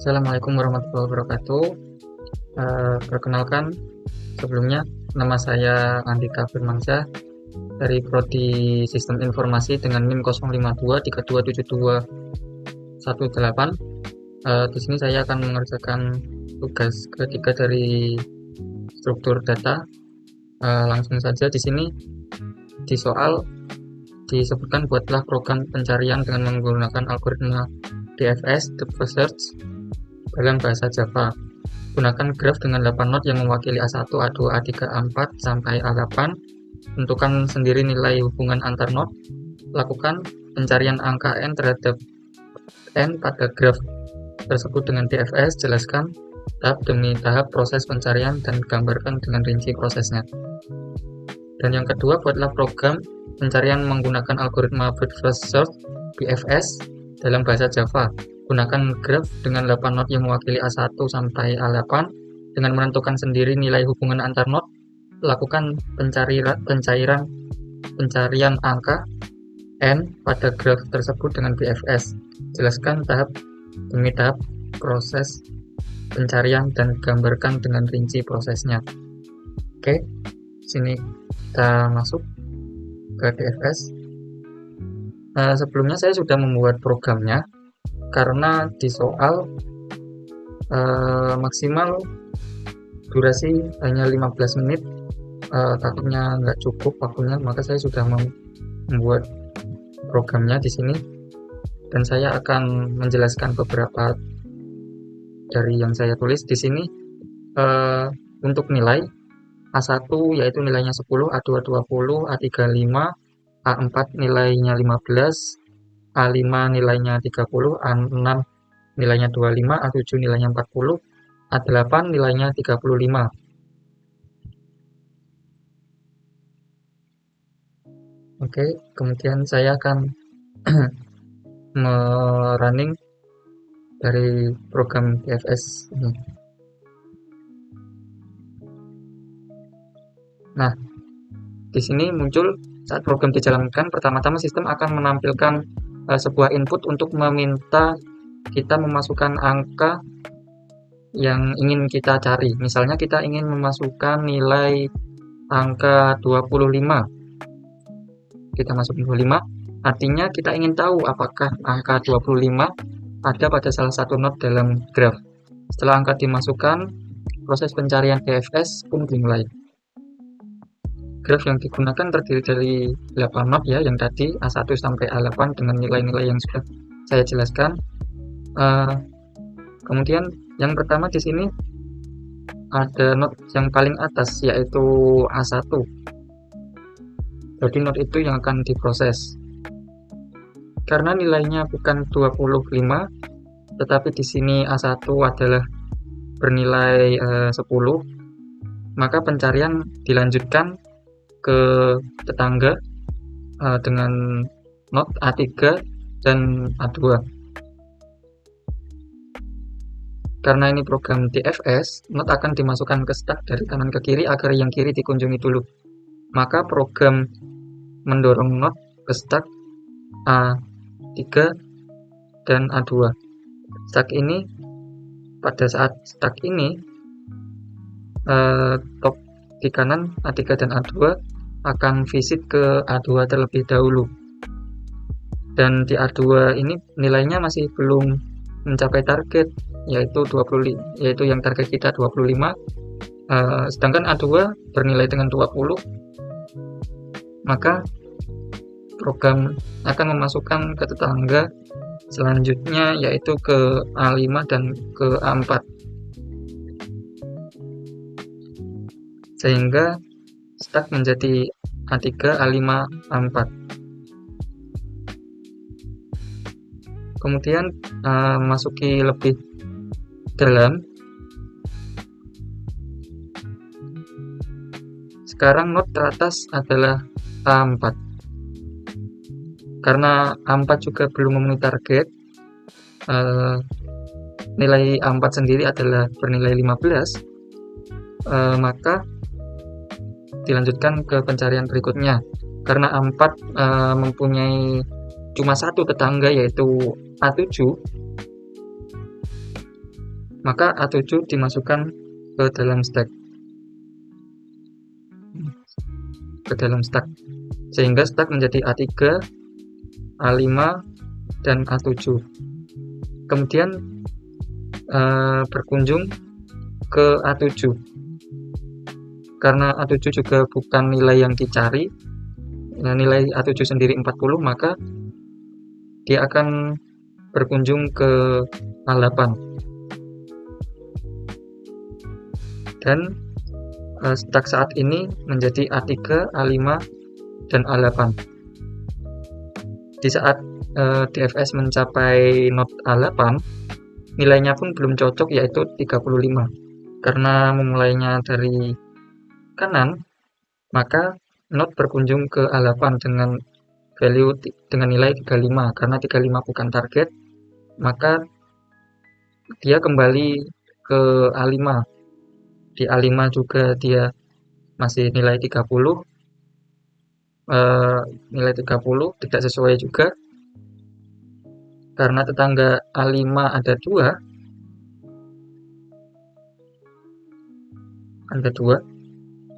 Assalamualaikum warahmatullahi wabarakatuh. Perkenalkan, sebelumnya nama saya Andika Firmansyah dari Prodi Sistem Informasi dengan NIM 052327218. Di sini saya akan mengerjakan tugas ketiga dari struktur data. Langsung saja di sini di soal disebutkan buatlah program pencarian dengan menggunakan algoritma DFS, Depth First Search, dalam bahasa Java. Gunakan graf dengan 8 not yang mewakili A1, A2, A3, A4 sampai A8. Tentukan sendiri nilai hubungan antar not. Lakukan pencarian angka n terhadap n pada graf tersebut dengan DFS. Jelaskan tahap demi tahap proses pencarian dan gambarkan dengan rinci prosesnya. Dan yang kedua, buatlah program pencarian menggunakan algoritma Breadth First Search (BFS) dalam bahasa Java. Gunakan graf dengan 8 not yang mewakili A1 sampai A8 dengan menentukan sendiri nilai hubungan antar not. Lakukan pencarian angka n pada graf tersebut dengan BFS. Jelaskan tahap demi tahap proses pencarian dan gambarkan dengan rinci prosesnya. Oke, sini kita masuk ke DFS. Sebelumnya saya sudah membuat programnya karena di soal maksimal durasi hanya 15 menit, takutnya nggak cukup waktunya, maka saya sudah membuat programnya di sini dan saya akan menjelaskan beberapa dari yang saya tulis di sini. Untuk nilai A1 yaitu nilainya 10, A2 20, A3 5, A4 nilainya 15, A5 nilainya 30, A6 nilainya 25, A7 nilainya 40, A8 nilainya 35. Oke, kemudian saya akan merunning dari program DFS ini. Nah, di sini muncul saat program dijalankan, pertama-tama sistem akan menampilkan sebuah input untuk meminta kita memasukkan angka yang ingin kita cari. Misalnya kita ingin memasukkan nilai angka 25. Kita masuk 25, artinya kita ingin tahu apakah angka 25 ada pada salah satu not dalam graf. Setelah angka dimasukkan, proses pencarian DFS pun dimulai. Graf yang digunakan terdiri dari 8 not ya, yang tadi A1 sampai A8 dengan nilai-nilai yang sudah saya jelaskan. Kemudian yang pertama di sini ada not yang paling atas yaitu A1. Jadi not itu yang akan diproses. Karena nilainya bukan 25, tetapi di sini A1 adalah bernilai 10, maka pencarian dilanjutkan ke tetangga dengan not A3 dan A2. Karena ini program DFS, not akan dimasukkan ke stack dari kanan ke kiri agar yang kiri dikunjungi dulu. Maka program mendorong not ke stack A3 dan A2. Stack ini, pada saat stack ini top di kanan A3 dan A2 akan visit ke A2 terlebih dahulu. Dan di A2 ini nilainya masih belum mencapai target, yaitu 25, yaitu yang target kita 25. Sedangkan A2 bernilai dengan 20, maka program akan memasukkan ke tetangga selanjutnya yaitu ke A5 dan ke A4, sehingga stack menjadi A3, A5, A4. Kemudian masuki lebih dalam. Sekarang not teratas adalah A4. Karena A4 juga belum memenuhi target, nilai A4 sendiri adalah bernilai 15, maka dilanjutkan ke pencarian berikutnya. Karena A4 mempunyai cuma satu tetangga yaitu A7, maka A7 dimasukkan ke dalam stack, sehingga stack menjadi A3, A5, dan A7. Kemudian berkunjung ke A7. Karena A7 juga bukan nilai yang dicari, nilai A7 sendiri 40, maka dia akan berkunjung ke A8. Dan stack saat ini menjadi A3, A5, dan A8. Di saat DFS mencapai not A8, nilainya pun belum cocok, yaitu 35. Karena memulainya dari kanan, maka not berkunjung ke A8 dengan value dengan nilai 35. Karena 35 bukan target, maka dia kembali ke A5. Di A5 juga dia masih nilai 30. Nilai 30 tidak sesuai juga, karena tetangga A5 ada dua,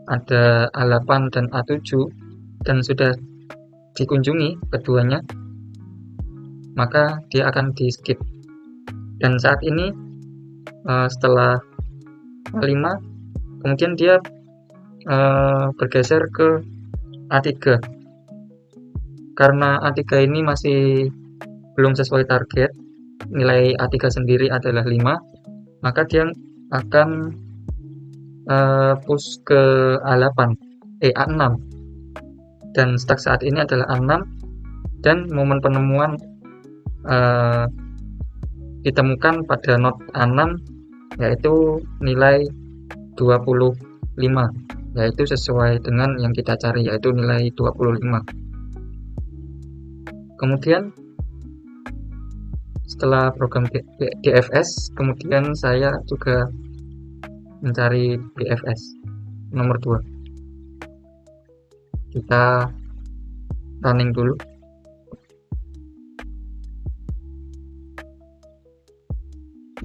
ada A8 dan A7, dan sudah dikunjungi keduanya, maka dia akan di skip. Dan saat ini setelah A5, kemudian dia bergeser ke A3. Karena A3 ini masih belum sesuai target, nilai A3 sendiri adalah 5, maka dia akan push ke A6. Dan stack saat ini adalah A6, dan momen penemuan ditemukan pada not A6, yaitu nilai 25, yaitu sesuai dengan yang kita cari, yaitu nilai 25. Kemudian setelah program DFS, kemudian saya juga mencari BFS nomor 2. Kita running dulu.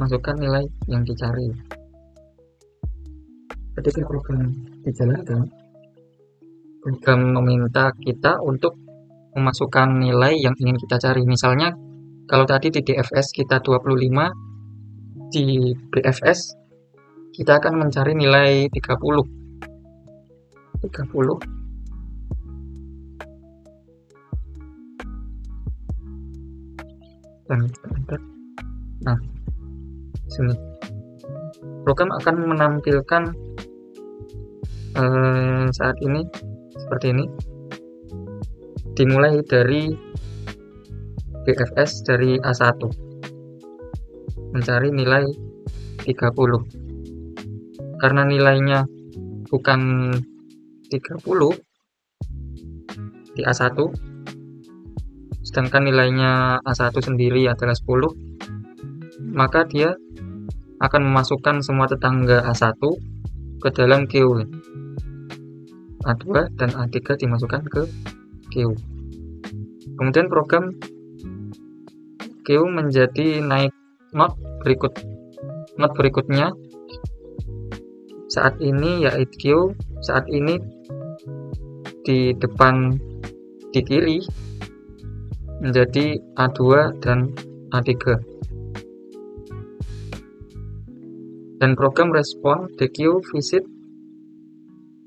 Masukkan nilai yang dicari. Ketika program dijalankan, program meminta kita untuk memasukkan nilai yang ingin kita cari. Misalnya, kalau tadi di DFS kita 25, di BFS kita akan mencari nilai 30. Dan enter. Nah, sini program akan menampilkan saat ini seperti ini, dimulai dari BFS dari A1, mencari nilai 30. Karena nilainya bukan 30 di A1, sedangkan nilainya A1 sendiri adalah 10, maka dia akan memasukkan semua tetangga A1 ke dalam queue. A2 dan A3 dimasukkan ke queue. Kemudian program queue menjadi naik not berikutnya saat ini, yaitu saat ini di depan, di kiri, menjadi A2 dan A3. Dan program respon the queue visit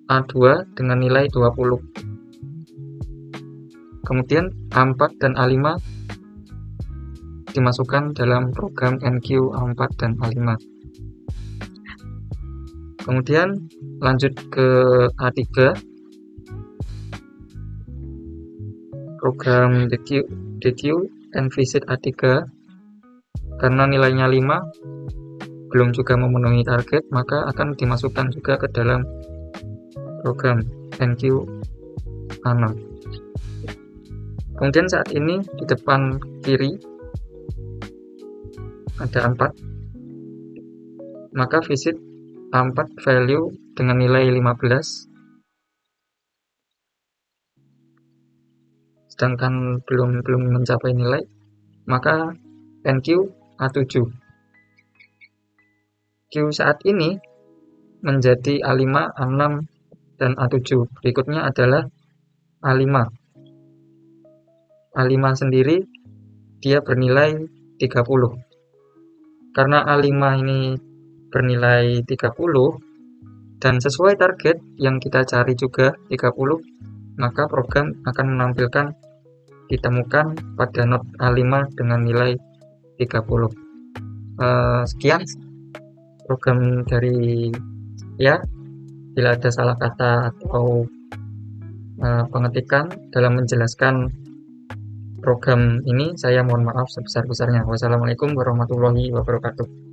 A2 dengan nilai 20. Kemudian A4 dan A5 dimasukkan dalam program enqueue A4 dan A5. Kemudian lanjut ke A3, program the queue and visit A3. Karena nilainya 5, belum juga memenuhi target, maka akan dimasukkan juga ke dalam program enqueue A6. Kemudian saat ini di depan kiri ada 4, maka visit A4 value dengan nilai 15, sedangkan belum mencapai nilai, maka enqueue A7. Q saat ini menjadi A5, A6, dan A7. Berikutnya adalah A5. A5 sendiri dia bernilai 30. Karena A5 ini bernilai 30 dan sesuai target yang kita cari juga 30, maka program akan menampilkan ditemukan pada not A5 dengan nilai 30. Sekian program dari ya. Bila ada salah kata atau pengetikan dalam menjelaskan program ini, saya mohon maaf sebesar-besarnya. Wassalamualaikum warahmatullahi wabarakatuh.